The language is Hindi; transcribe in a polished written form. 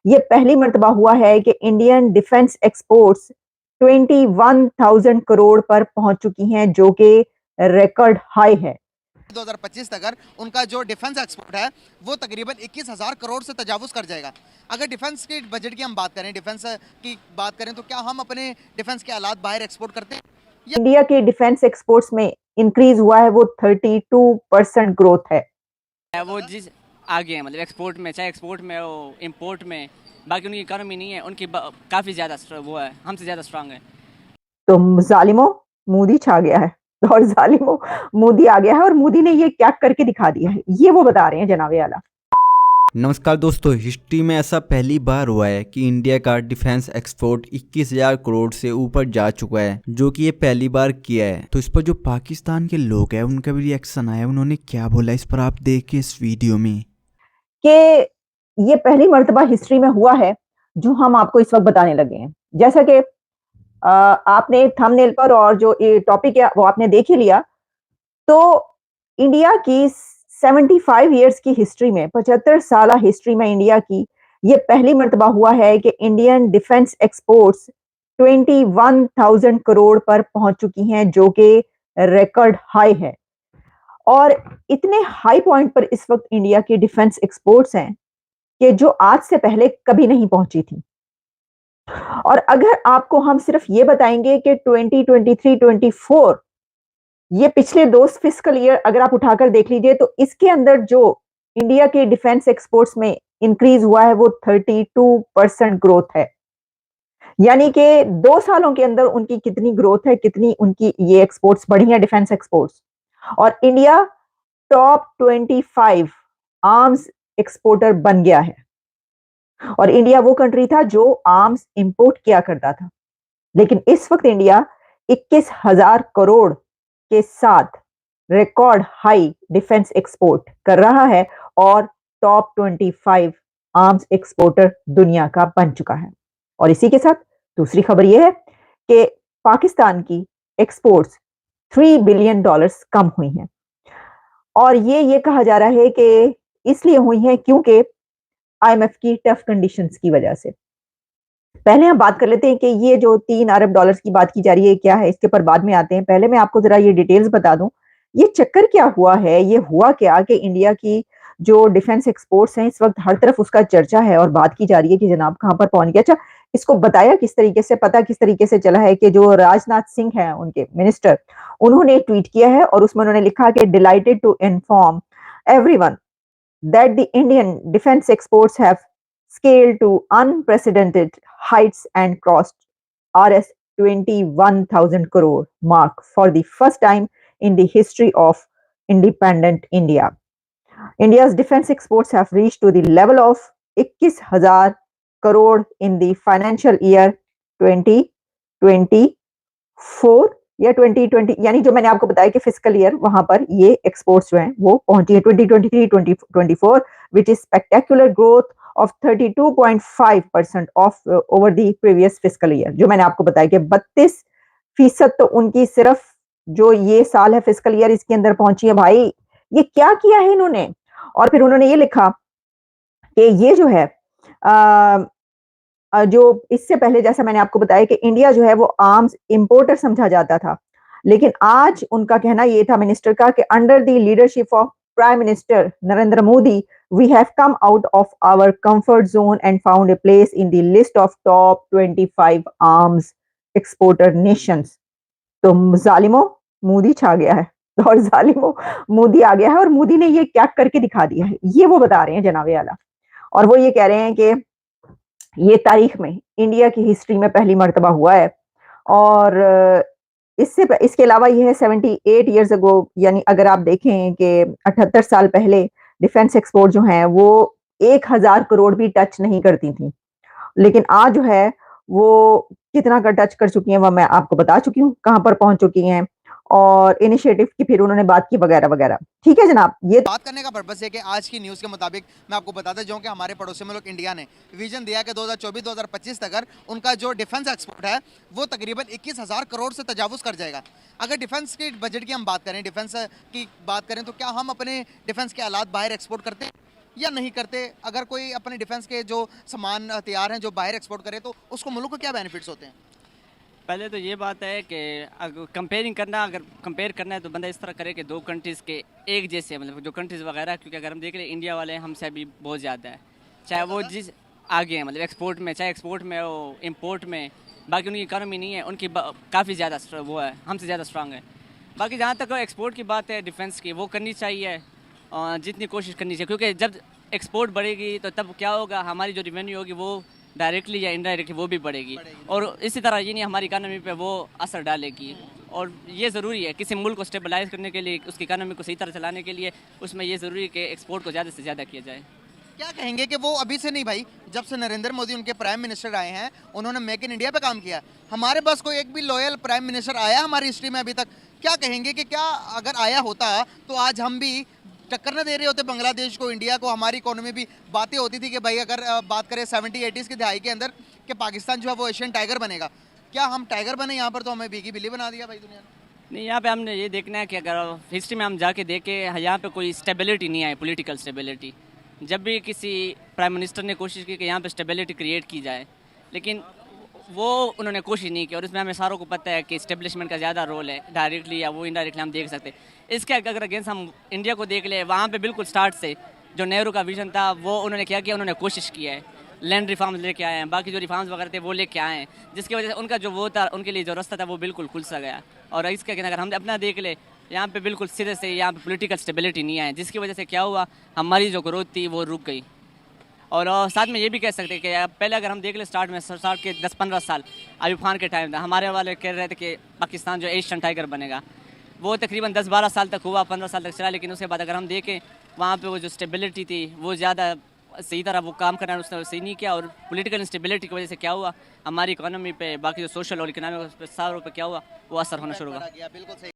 ये पहली मर्तबा हुआ है कि इंडियन डिफेंस एक्सपोर्ट्स 21,000 करोड़ पर पहुंच चुकी हैं, जो कि रिकॉर्ड हाई है। 2025 तक अगर उनका जो डिफेंस एक्सपोर्ट है वो तकरीबन 21,000 करोड़ से तजावुज कर जाएगा। अगर डिफेंस के बजट की हम बात करें, डिफेंस की बात करें, तो क्या हम अपने डिफेंस के आलात बाहर एक्सपोर्ट करते हैं? इंडिया के डिफेंस एक्सपोर्ट्स में इंक्रीज हुआ है, वो 32% ग्रोथ है। वो जिस आगे हैं, मतलब एक्सपोर्ट में, चाहे एक्सपोर्ट में हो, इंपोर्ट में। बाकी उनकी इकोनॉमी नहीं है, उनकी काफ़ी ज़्यादा वो है, हमसे ज़्यादा स्ट्रांग है। तो जालिमो, मोदी छा गया है। और जालिमो, मोदी आ गया है और मोदी ने ये क्या करके दिखा दिया है, ये वो बता रहे हैं जनाबे आला। नमस्कार दोस्तों, हिस्ट्री में ऐसा पहली बार हुआ है कि इंडिया का डिफेंस एक्सपोर्ट 21,000 करोड़ से ऊपर जा चुका है, जो कि ये पहली बार किया है। तो इस पर जो पाकिस्तान के लोग हैं उनका भी रिएक्शन आया, उन्होंने क्या बोला इस पर आप देखिए इस वीडियो में। कि ये पहली मर्तबा हिस्ट्री में हुआ है जो हम आपको इस वक्त बताने लगे हैं। जैसा कि आपने थंबनेल पर और जो ये टॉपिक है वो आपने देख ही लिया। तो इंडिया की 75 ईयर्स की हिस्ट्री में, 75 साल हिस्ट्री में इंडिया की ये पहली मर्तबा हुआ है कि इंडियन डिफेंस एक्सपोर्ट्स 21,000 करोड़ पर पहुंच चुकी हैं, जो कि रिकॉर्ड हाई है। और इतने हाई पॉइंट पर इस वक्त इंडिया की डिफेंस एक्सपोर्ट्स हैं कि जो आज से पहले कभी नहीं पहुंची थी। और अगर आपको हम सिर्फ ये बताएंगे कि 2023-24 ये पिछले दो फिस्कल ईयर अगर आप उठाकर देख लीजिए, तो इसके अंदर जो इंडिया के डिफेंस एक्सपोर्ट्स में इंक्रीज हुआ है वो 32% ग्रोथ है। यानी कि 2 सालों के अंदर उनकी कितनी ग्रोथ है, कितनी उनकी ये एक्सपोर्ट्स बढ़ी है, डिफेंस एक्सपोर्ट्स। और इंडिया टॉप 25 आर्म्स एक्सपोर्टर बन गया है। और इंडिया वो कंट्री था जो आर्म्स इंपोर्ट किया करता था, लेकिन इस वक्त इंडिया 21,000 करोड़ के साथ रिकॉर्ड हाई डिफेंस एक्सपोर्ट कर रहा है और टॉप 25 आर्म्स एक्सपोर्टर दुनिया का बन चुका है। और इसी के साथ दूसरी खबर यह है कि पाकिस्तान की एक्सपोर्ट्स $3 बिलियन कम हुई हैं। और ये कहा जा रहा है कि इसलिए हुई हैं क्योंकि आईएमएफ की टफ कंडीशंस की वजह से। पहले हम बात कर लेते हैं कि ये जो $3 अरब की बात की जा रही है क्या है, इसके ऊपर बाद में आते हैं। पहले मैं आपको जरा ये डिटेल्स बता दूं, ये चक्कर क्या हुआ है, ये हुआ क्या कि इंडिया की जो डिफेंस एक्सपोर्ट्स हैं इस वक्त हर तरफ उसका चर्चा है और बात की जा रही है कि जनाब कहां पर पहुंच गया। अच्छा, इसको बताया किस तरीके से, पता किस तरीके से चला है कि जो राजनाथ सिंह हैं उनके मिनिस्टर, उन्होंने ट्वीट किया है और उसमें उन्होंने लिखा कि delighted to inform everyone that the Indian defense exports have scaled to unprecedented heights and crossed Rs 21,000 crore mark for the first time in the history of independent India. India's defense exports have reached to the level of 21,000 crore in the financial year 2024 या 2020, यानी जो मैंने आपको बताया कि फिस्कल ईयर वहां पर ये एक्सपोर्ट्स जो हैं वो पहुंची है 2023-2024, which is spectacular growth of 32.5% of over the previous fiscal year. जो मैंने आपको बताया कि 32% तो उनकी सिर्फ जो ये साल है फिस्कल ईयर इसके अंदर पहुंची है। भाई ये क्या किया है इन्होंने। और फिर उन्होंने ये लिखा कि ये जो है जो इससे पहले जैसा मैंने आपको बताया कि इंडिया जो है वो आर्म्स इंपोर्टर समझा जाता था, लेकिन आज उनका कहना ये था मिनिस्टर का कि under the leadership of prime minister Narendra Modi we have come out of our comfort zone and found a place in the list of top 25 arms exporter nations. तो जालिमो, मोदी छा गया है। और जालिमो, मोदी आ गया है और मोदी ने ये क्या करके दिखा दिया है, ये वो बता रहे हैं जनाबे आला। और वो ये कह रहे हैं कि ये तारीख में इंडिया की हिस्ट्री में पहली मर्तबा हुआ है। और इसके अलावा ये है 78 ईयर्स अगो, यानी अगर आप देखें कि 78 साल पहले डिफेंस एक्सपोर्ट जो हैं वो 1,000 करोड़ भी टच नहीं करती थी, लेकिन आज जो है वो कितना का टच कर चुकी हैं वो मैं आपको बता चुकी हूँ, कहां पर पहुंच चुकी हैं और इनिशिएटिव की फिर उन्होंने बात की वगैरह वगैरह। ठीक है जनाब, ये बात करने का पर्पस है कि आज की न्यूज़ के मुताबिक मैं आपको बताता जाऊं कि हमारे पड़ोसी मुल्क इंडिया ने विजन दिया कि 2024-2025 तक अगर उनका जो डिफेंस एक्सपोर्ट है वो तकरीबन 21,000 करोड़ से तजावुज कर जाएगा। अगर डिफेंस के बजट की हम बात करें, डिफेंस की बात करें, तो क्या हम अपने डिफेंस के आलात बाहर एक्सपोर्ट करते हैं? या नहीं करते? अगर कोई अपने डिफेंस के जो सामान हथियार हैं जो बाहर एक्सपोर्ट करे तो उसको मुल्क को क्या बेनिफिट्स होते हैं? पहले तो ये बात है कि अगर कंपेयर करना है तो बंदा इस तरह करे कि दो कंट्रीज़ के एक जैसे, मतलब जो कंट्रीज़ वगैरह, क्योंकि अगर हम देख रहे हैं इंडिया वाले हमसे अभी बहुत ज़्यादा है, चाहे वो जिस आगे हैं, मतलब एक्सपोर्ट में, चाहे एक्सपोर्ट में हो, इंपोर्ट में। बाकी उनकी इकॉनमी नहीं है, उनकी काफ़ी ज़्यादा वो है, हमसे ज़्यादा स्ट्रांग है। बाकी जहाँ तक एक्सपोर्ट की बात है डिफेंस की, वो करनी चाहिए और जितनी कोशिश करनी चाहिए, क्योंकि जब एक्सपोर्ट बढ़ेगी तो तब क्या होगा, हमारी जो रेवेन्यू होगी वो डायरेक्टली या इनडायरेक्टली वो भी बढ़ेगी। और इसी तरह ये नहीं हमारी इकानमी पे वो असर डालेगी। और ये ज़रूरी है किसी मुल्क को स्टेबलाइज करने के लिए, उसकी इकानमी को सही तरह चलाने के लिए, उसमें ये ज़रूरी है कि एक्सपोर्ट को ज़्यादा से ज़्यादा किया जाए। क्या कहेंगे कि वो अभी से नहीं भाई, जब से नरेंद्र मोदी उनके प्राइम मिनिस्टर आए हैं उन्होंने मेक इन इंडिया पे काम किया, हमारे पास कोई एक भी लॉयल प्राइम मिनिस्टर आया हमारी हिस्ट्री में अभी तक? क्या कहेंगे कि क्या अगर आया होता तो आज हम भी टक्कर न दे रहे होते बांग्लादेश को, इंडिया को? हमारी इकोनॉमी भी बातें होती थी कि भाई अगर बात करें 70-80s की दहाई के अंदर कि पाकिस्तान जो है वो एशियन टाइगर बनेगा। क्या हम टाइगर बने? यहाँ पर तो हमें भीगी बिल्ली बना दिया भाई दुनिया ने। नहीं, यहाँ पे हमने ये देखना है कि अगर हिस्ट्री में हम जाके देखें, यहाँ पे कोई स्टेबिलिटी नहीं आई, पॉलिटिकल स्टेबिलिटी। जब भी किसी प्राइम मिनिस्टर ने कोशिश की कि यहाँ पे स्टेबिलिटी क्रिएट की जाए, लेकिन वो उन्होंने कोशिश नहीं की। और इसमें हमें सारों को पता है कि इस्टेब्लिशमेंट का ज़्यादा रोल है, डायरेक्टली या वो इनडायरेक्टली हम देख सकते हैं। इसके अगर अगेंस्ट हम इंडिया को देख ले, वहाँ पे बिल्कुल स्टार्ट से जो नेहरू का विजन था वो उन्होंने क्या किया, उन्होंने कोशिश किया है, लैंड रिफॉर्म्स लेके आए हैं, बाकी जो रिफॉर्म्स वगैरह थे वो लेके आए हैं, जिसकी वजह से उनका जो वो था, उनके लिए जो रास्ता था वो बिल्कुल खुल सा गया। और इसके अगर हम अपना देख ले, यहाँ पे बिल्कुल सिरे से यहाँ पे पॉलिटिकल स्टेबिलिटी नहीं आई, जिसकी वजह से क्या हुआ, हमारी जो ग्रोथ थी वो रुक गई। और साथ में ये भी कह सकते हैं कि पहले अगर हम देख ले स्टार्ट के 10-15 साल अयूब खान के टाइम था, हमारे वाले कह रहे थे कि पाकिस्तान जो एशियन टाइगर बनेगा, वो तकरीबन 10-12 साल तक हुआ, 15 साल तक चला। लेकिन उसके बाद अगर हम देखें वहाँ पे वो जो स्टेबिलिटी थी वो ज़्यादा सही तरह वो काम करना उसने सही नहीं किया। और पॉलिटिकल इंस्टेबिलिटी की वजह से क्या हुआ, हमारी इकोनॉमी पे, बाकी जो सोशल और इकोनॉमिक सारों पे क्या हुआ, वो असर होना शुरू हुआ। बिल्कुल सही।